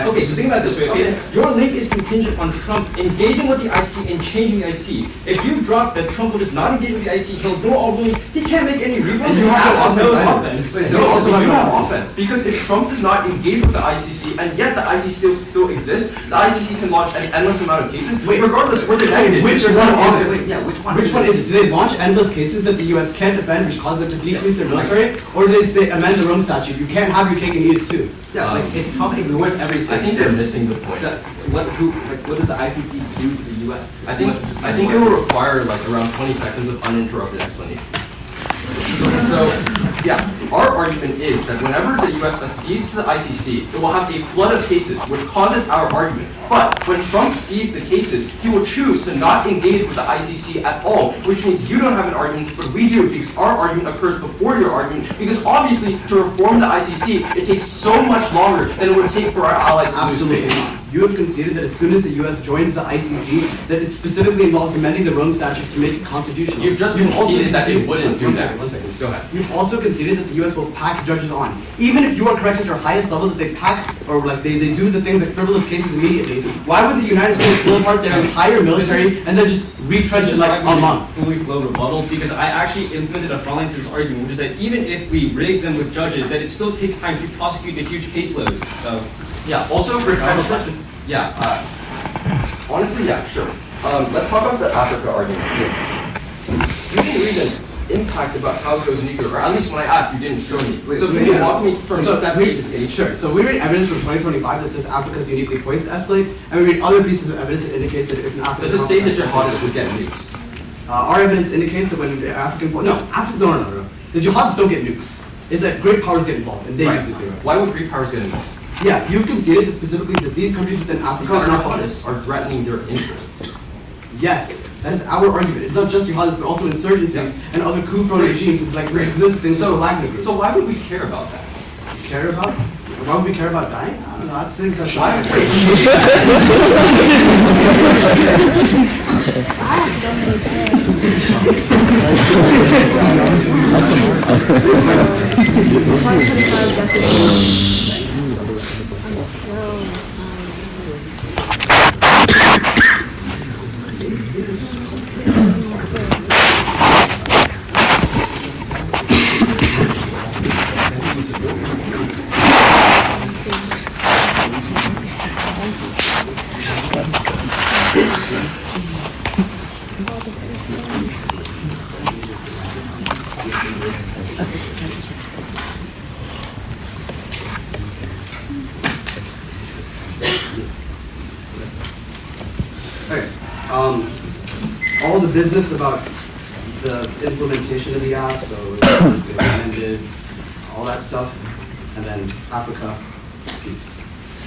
okay, so think about it this way, okay? Your link is contingent on Trump engaging with the ICC and changing the ICC. If you drop that Trump will just not engage with the ICC, he'll ignore all rulings, he can't make any refunds. And you have no offense. You also have offense, because if Trump does not engage with the ICC, and yet the ICC still exists, the ICC can launch an endless amount of cases, regardless where they're headed. Which one is it? Yeah, which one? Which one is it? Do they launch endless cases that the U.S. can't defend, which causes them to decrease their military, or do they amend the Rome Statute? You can't have your cake and eat it too. Yeah, like if Trump ignores everything. I think they're missing the point. What does the ICC do to the U.S.? I think it will require like around 20 seconds of uninterrupted explanation. So, yeah, our argument is that whenever the U.S. accedes to the ICC, it will have a flood of cases, which causes our argument. But when Trump sees the cases, he will choose to not engage with the ICC at all, which means you don't have an argument, but we do, because our argument occurs before your argument. Because obviously, to reform the ICC, it takes so much longer than it would take for our allies to Absolutely not. You have conceded that as soon as the U.S. joins the ICC, that it specifically involves amending the Rome Statute to make it constitutional. You've just conceded that it wouldn't do that. One second. Go ahead. You've also conceded that the U.S. will pack judges on. Even if you are correct at your highest level that they pack, or like they do the things like frivolous cases immediately, why would the United States pull apart their entire military and then just retrench in like a month? Fully flow rebuttal, because I actually implemented a Farlington's argument, which is that even if we rig them with judges, that it still takes time to prosecute the huge caseloads. So, yeah, also retrenchment. Yeah, honestly, yeah, sure. Let's talk about the Africa argument here. You didn't read an impact about how it goes nuclear, or at least when I asked, you didn't show me. So can you walk me from step A to stage? Sure. So we read evidence from 2025 that says Africa is uniquely poised to escalate, and we read other pieces of evidence that indicates that if an African... Does it say that jihadists would get nukes? Our evidence indicates that when the African... No. The jihadists don't get nukes. It's that great powers get involved, and they use nuclear weapons. Why would great powers get involved? Yeah, you've conceded that specifically that these countries within Africa Because are not jihadists are threatening their interests. Yes, that is our argument. It's not just jihadists, but also insurgencies and other coup-prone regimes like this thing. So why would we care about that? Care about? Why would we care about dying? I don't know. I'd say such. Why? All the business about the implementation of the app, so it's getting amended, all that stuff, and then Africa piece.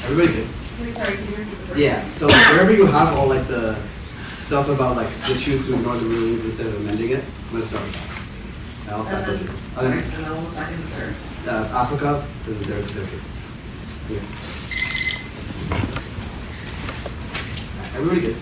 Everybody good? Wait, sorry, can you repeat the first? Yeah. So wherever you have all like the stuff about like they choose to ignore the rulings instead of amending it, let's start with that. And I'll start with you. And then what was second and third? Africa, their case. Yeah. Everybody good?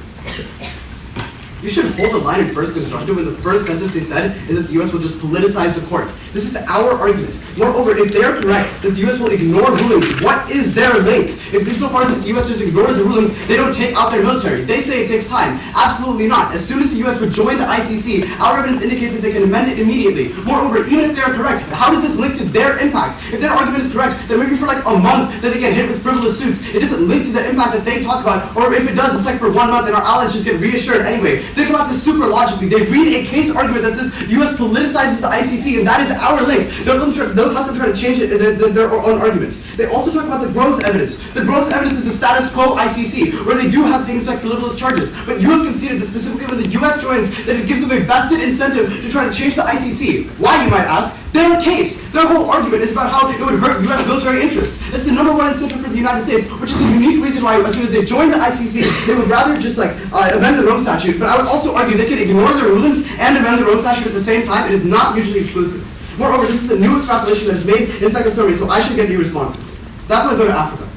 You should hold the line in first constructive when the first sentence they said is that the U.S. will just politicize the courts. This is our argument. Moreover, if they are correct that the U.S. will ignore rulings, what is their link? If insofar as the U.S. just ignores the rulings, they don't take out their military. They say it takes time. Absolutely not. As soon as the U.S. would join the ICC, our evidence indicates that they can amend it immediately. Moreover, even if they are correct, how does this link to their impact? If their argument is correct, then maybe for like a month that they get hit with frivolous suits, it doesn't link to the impact that they talk about. Or if it does, it's like for 1 month and our allies just get reassured anyway. Think about this super logically. They read a case argument that says U.S. politicizes the ICC, and that is our link. Don't let them try to change it their own arguments. They also talk about the gross evidence. The gross evidence is the status quo ICC, where they do have things like frivolous charges. But you have conceded that specifically when the U.S. joins, that it gives them a vested incentive to try to change the ICC. Why, you might ask? Their case, their whole argument is about how it would hurt U.S. military interests. It's the #1 incentive for the United States, which is a unique reason why as soon as they join the ICC, they would rather just like amend the Rome Statute. But I would also argue they can ignore their rulings and amend the Rome Statute at the same time. It is not mutually exclusive. Moreover, this is a new extrapolation that is made in second summary, so I should get new responses. That would go to Africa.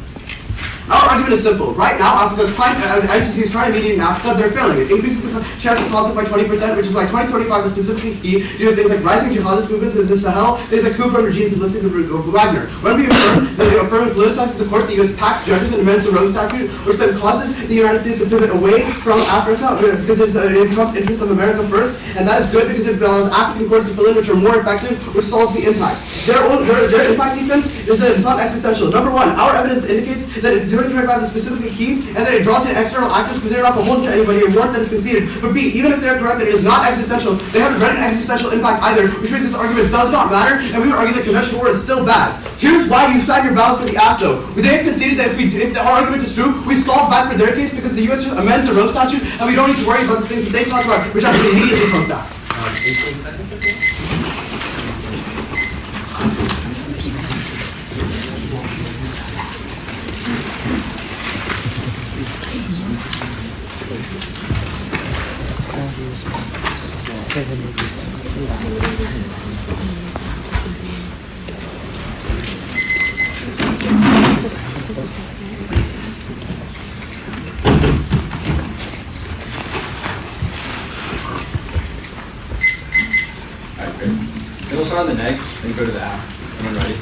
Our argument is simple. Right now, the ICC is trying to mediate in Africa. They're failing. It increases the chance of conflict by 20%, which is why 2025 is specifically key due to things like rising jihadist movements in the Sahel, things like coup regimes enlisting the Wagner. When we affirm that the affirmative politicizes the court, the U.S. packs judges and amends the Rome Statute, which then causes the United States to pivot away from Africa because it's in Trump's interest of America first, and that is good because it allows African courts to fill in, which are more effective, which solves the impact. Their impact defense is that it's not existential. Number one, our evidence indicates that 2025 is specifically key, and that it draws in external actors because they're not beholden to anybody or warrant that is conceded. But B, even if they're correct that it is not existential, they haven't read an existential impact either, which means this argument does not matter, and we would argue that conventional war is still bad. Here's why you signed your ballot for the act, though. They've conceded that if our argument is true, we solve bad for their case because the U.S. just amends the Rome Statute, and we don't need to worry about the things that they talk about, which happens immediately post that. 18 seconds, I think. Alright, great. Then we'll start on the neg, then go to the app. Everyone ready?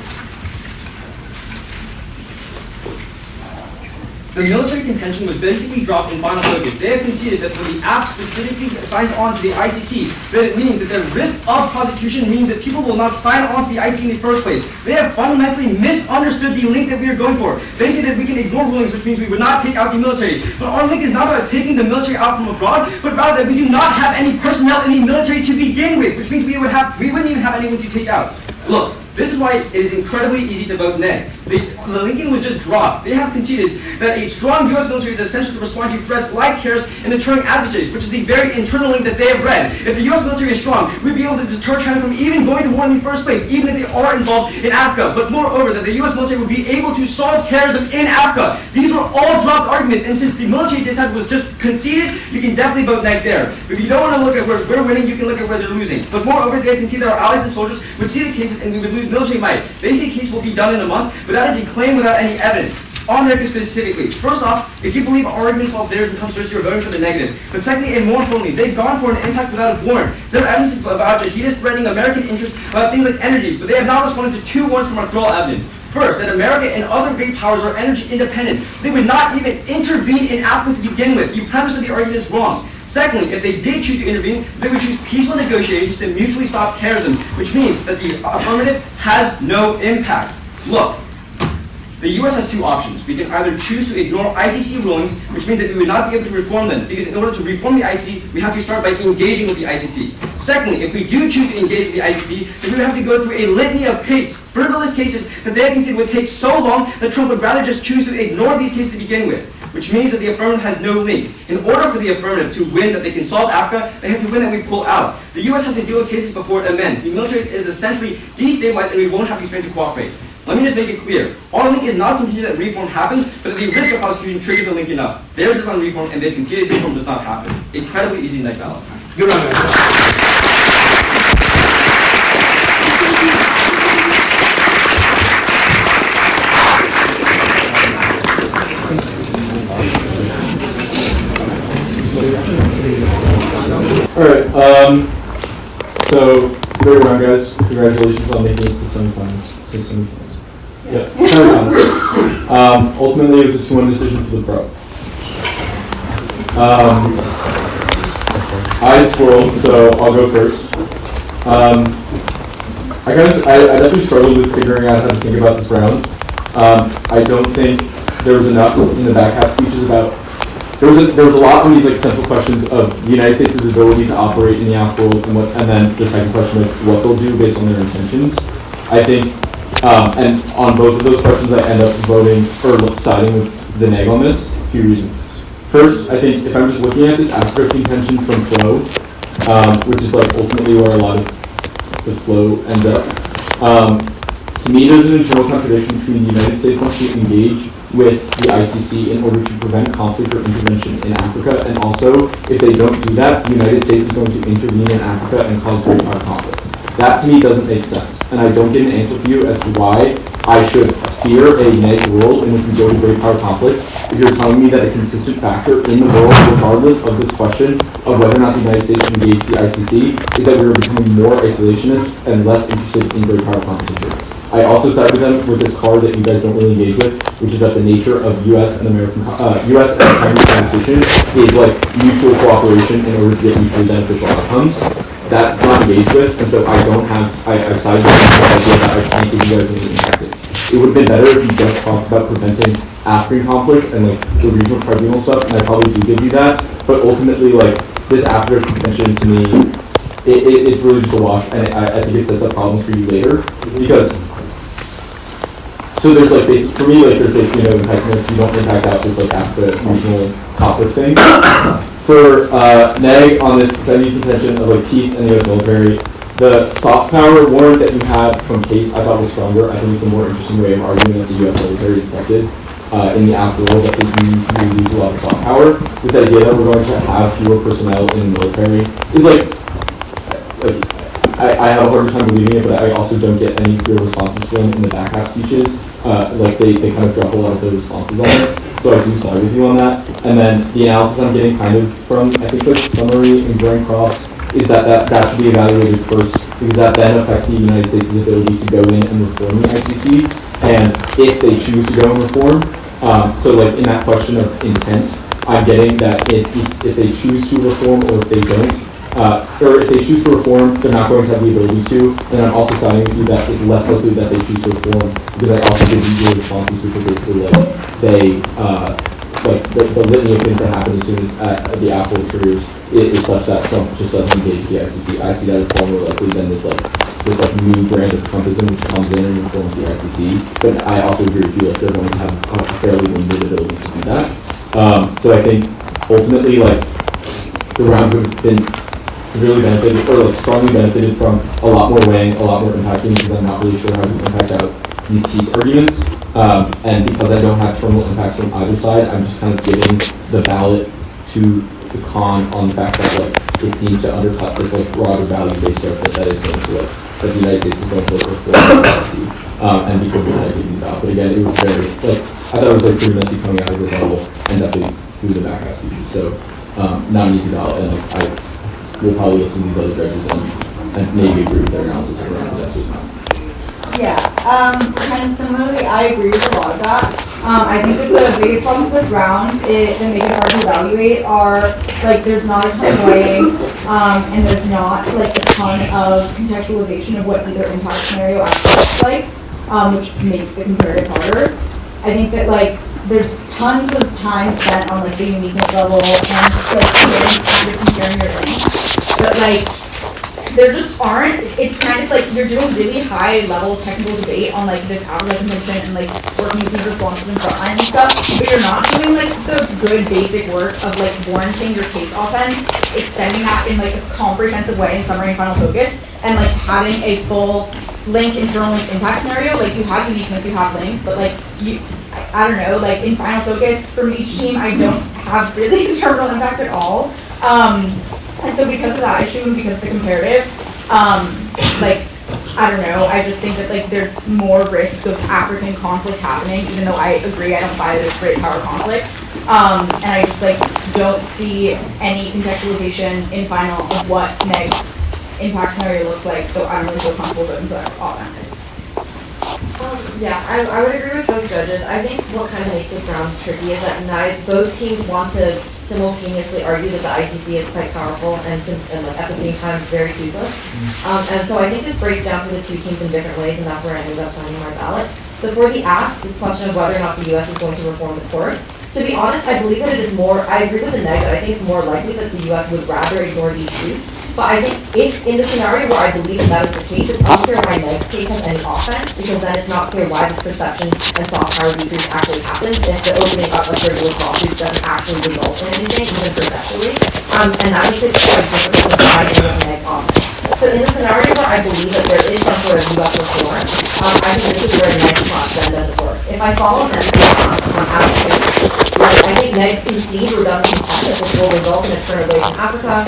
The military contention was basically dropped in final focus. They have conceded that when the app specifically signs on to the ICC, that it means that the risk of prosecution means that people will not sign on to the ICC in the first place. They have fundamentally misunderstood the link that we are going for. They say that we can ignore rulings, which means we would not take out the military. But our link is not about taking the military out from abroad, but rather that we do not have any personnel in the military to begin with, which means we wouldn't even have anyone to take out. Look, this is why it is incredibly easy to vote neg. The linking was just dropped. They have conceded that a strong U.S. military is essential to respond to threats like terrorists and deterring adversaries, which is the very internal link that they have read. If the U.S. military is strong, we'd be able to deter China from even going to war in the first place, even if they are involved in Africa. But moreover, that the U.S. military would be able to solve terrorism in Africa. These were all dropped arguments, and since the military decide was just conceded, you can definitely vote neg there. If you don't want to look at where we're winning, you can look at where they're losing. But moreover, they can see that our allies and soldiers would see the cases and we would lose military might. They say case will be done in a month, but that is a claim without any evidence. On America specifically. First off, if you believe our argument solves theirs and comes first, you're voting for the negative. But secondly, and more importantly, they've gone for an impact without a warrant. Their evidence is about jihadist spreading American interests about things like energy, but they have now responded to two warrants from our thrall evidence. First, that America and other great powers are energy independent, so they would not even intervene in Africa to begin with. The premise of the argument is wrong. Secondly, if they did choose to intervene, they would choose peaceful negotiations to mutually stop terrorism, which means that the affirmative has no impact. Look, the U.S. has two options. We can either choose to ignore ICC rulings, which means that we would not be able to reform them, because in order to reform the ICC, we have to start by engaging with the ICC. Secondly, if we do choose to engage with the ICC, then we would have to go through a litany of frivolous cases that they have considered would take so long that Trump would rather just choose to ignore these cases to begin with, which means that the affirmative has no link. In order for the affirmative to win that they can solve Africa, they have to win that we pull out. The U.S. has to deal with cases before it amends. The military is essentially destabilized and we won't have the strength to cooperate. Let me just make it clear. Our link is not contingent that reform happens, but that the risk of prosecution triggers the link enough. Theirs is on reform, and they've conceded reform does not happen. Incredibly easy neg ballot. Good one, guys. Alright, so, great round, guys. Congratulations on making it to the semifinals. Yeah, semifinals. Ultimately, it was a 2-1 decision for the pro. I squirreled, so I'll go first. I definitely struggled with figuring out how to think about this round. I don't think there was enough in the back half speeches about. There was a lot on these like central questions of the United States' ability to operate in the Arab world, and then the second question of what they'll do based on their intentions. I think, and on both of those questions, I end up voting or siding with the neg on this. A few reasons. First, I think if I'm just looking at this abstract intention from flow, which is like ultimately where a lot of the flow ends up. To me, there's an internal contradiction between the United States wants to engage with the ICC in order to prevent conflict or intervention in Africa, and also, if they don't do that, the United States is going to intervene in Africa and cause great power conflict. That to me doesn't make sense, and I don't get an answer for you as to why I should fear a negative world in which we go to great power conflict, if you're telling me that a consistent factor in the world, regardless of this question of whether or not the United States should engage the ICC, is that we are becoming more isolationist and less interested in great power competition. I also side with them with this card that you guys don't really engage with, which is that the nature of U.S. and U.S. and Chinese competition is like mutual cooperation in order to get mutually beneficial outcomes. That's not engaged with, and so I side with the idea that I can't give you guys any incentive. It would have been better if you just talked about preventing African conflict and like the regional tribunal stuff, and I probably do give you that. But ultimately, like this African convention to me, it's really just a wash, and I think it sets up problems for you later because. So there's like basically, for me, like there's basically no impact, you don't impact out this like Africa regional conflict thing. For Neg on this study contention of like peace and the U.S. military, the soft power warrant that you had from Case I thought was stronger. I think it's a more interesting way of arguing that the U.S. military is affected in the Africa world. That's like you lose a lot of soft power. This idea that we're going to have fewer personnel in the military is like I have a harder time believing it, but I also don't get any real responses from them in the back half speeches. Like they kind of drop a lot of their responses on this, so I do side with you on that. And then the analysis I'm getting kind of from, I think, like Summary and Growing Cross is that should be evaluated first, because that then affects the United States' ability to go in and reform the ICC, and if they choose to go and reform. So like in that question of intent, I'm getting that if they choose to reform or if they don't, or if they choose to reform, they're not going to have the ability to, then I'm also siding with you that it's less likely that they choose to reform, because I also give you your responses, which are basically like they, like the litany of things that happen as soon as the Apple triggers is such that Trump just doesn't engage the ICC. I see that as far more likely than this new brand of Trumpism which comes in and reforms the ICC. But I also agree with you, like they're going to have a fairly limited ability to do that. So I think ultimately, like the round would have been severely benefited, or like strongly benefited from a lot more weighing, a lot more impacting, because I'm not really sure how to impact out these peace arguments. And because I don't have terminal impacts from either side, I'm just kind of giving the ballot to the con on the fact that like it seems to undercut this like broader value-based stuff that is going to like that the United States is going to reform the ICC. And because of that, I gave the ballot. But again, it was very like I thought it was like pretty messy coming out of the bubble and definitely through the back half speeches. So not an easy ballot, and like we'll probably listen to these other judges and maybe agree with their analysis around the answers now. Yeah, kind of similarly, I agree with a lot of that. I think that the biggest problems with this round that make it hard to evaluate are, like, there's not a ton of weighing, and there's not, like, a ton of contextualization of what either impact scenario actually looks like, which makes the comparative harder. I think that, like, there's tons of time spent on, like, the uniqueness level and, like, comparing your things. But, like, there just aren't, it's kind of like you're doing really high level technical debate on like this Africa convention and like working with these responses and frontline and stuff, but you're not doing like the good basic work of like warranting your case offense, extending that in like a comprehensive way in summary and final focus, and like having a full link, internal link impact scenario. Like you have uniqueness, you have links, but like I don't know, like in final focus from each team, I don't have really terminal impact at all. And so because of that issue and because of the comparative, like, I don't know, I just think that like there's more risk of African conflict happening, even though I agree I don't buy this great power conflict. And I just like don't see any contextualization in final of what Meg's impact scenario looks like, so I don't really feel comfortable voting for offense. Yeah, I would agree with both judges. I think what kind of makes this round tricky is that both teams want to simultaneously argue that the ICC is quite powerful and like at the same time very toothless. And so I think this breaks down for the two teams in different ways, and that's where I ended up signing my ballot. So for the act, this question of whether or not the U.S. is going to reform the court, to be honest, I believe that it is more, I agree with the neg, but I think it's more likely that the U.S. would rather ignore these suits. But I think if, in the scenario where I believe that is the case, it's unclear why Neg's case has any offense, because then it's not clear why this perception and soft power decrease actually happens if the opening up of frivolous lawsuits doesn't actually result in anything, even perceptually. And that makes it quite difficult to decide any of Neg's offense. So in the scenario where I believe that there is some sort of U.S. reform, I think this is where Ned Cross then doesn't work. If I follow them on Africa, like, I think Ned concedes or doesn't contest that this will result in a turn away from Africa.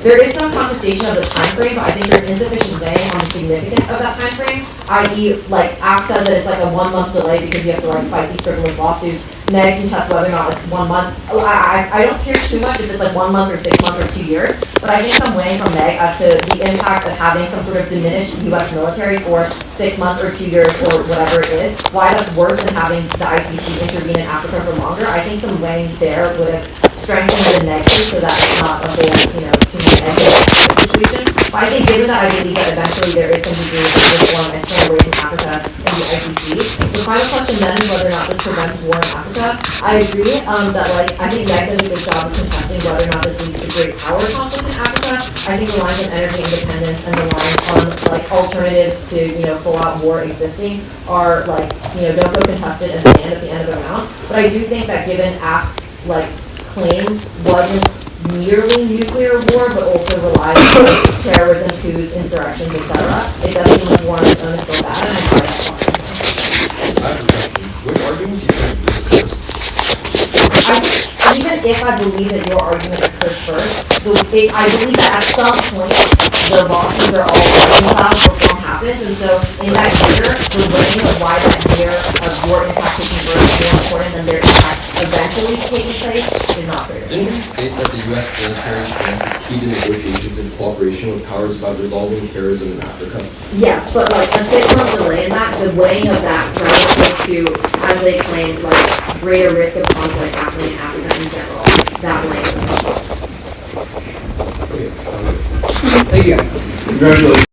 There is some contestation of the time frame, but I think there's insufficient weighing on the significance of that time frame, i.e., like, ACT says that it's like a 1 month delay because you have to like fight these frivolous lawsuits. Ned contests whether or not it's 1 month. I don't care too much if it's like 1 month or 6 months or 2 years, but I think some weighing from Ned as to the impact of having some sort of diminished U.S. military for 6 months or 2 years or whatever it is, why that's worse than having the ICC intervene in Africa for longer. I think some weighing there would have strengthened the negative so that it's not a whole, too much situation. But I think given that I believe that eventually there is some degree of reform and turn away from Africa and the ICC, the final question then is whether or not this prevents war in Africa. I agree that I think Meg does a good job of contesting whether or not this leads to great power conflict in Africa. I think reliance on energy independence and reliance on alternatives to full out war existing are don't go contested and stand at the end of the round. But I do think that given ACT's claim wasn't merely nuclear war, but also relied on terrorism, coups, insurrections, etc., it does seem like war on its own is still bad, and I find that possible. I have a question. Which argument do you think is Even if I believe that your argument occurs first, I believe that at some point the lawsuits are all reconciled before happens, and so in that year, the weighing of why that year of your impact taking birth is more important than their impact eventually taking place is not fair. Didn't we state that the U.S. military strength is key to negotiations and cooperation with powers about resolving terrorism in Africa? Yes, but a 6-month delay in that, the weighing of that relative to, as they claim, greater risk of conflict happening in Africa in general, that weighing. Okay. Thank you guys. Congratulations.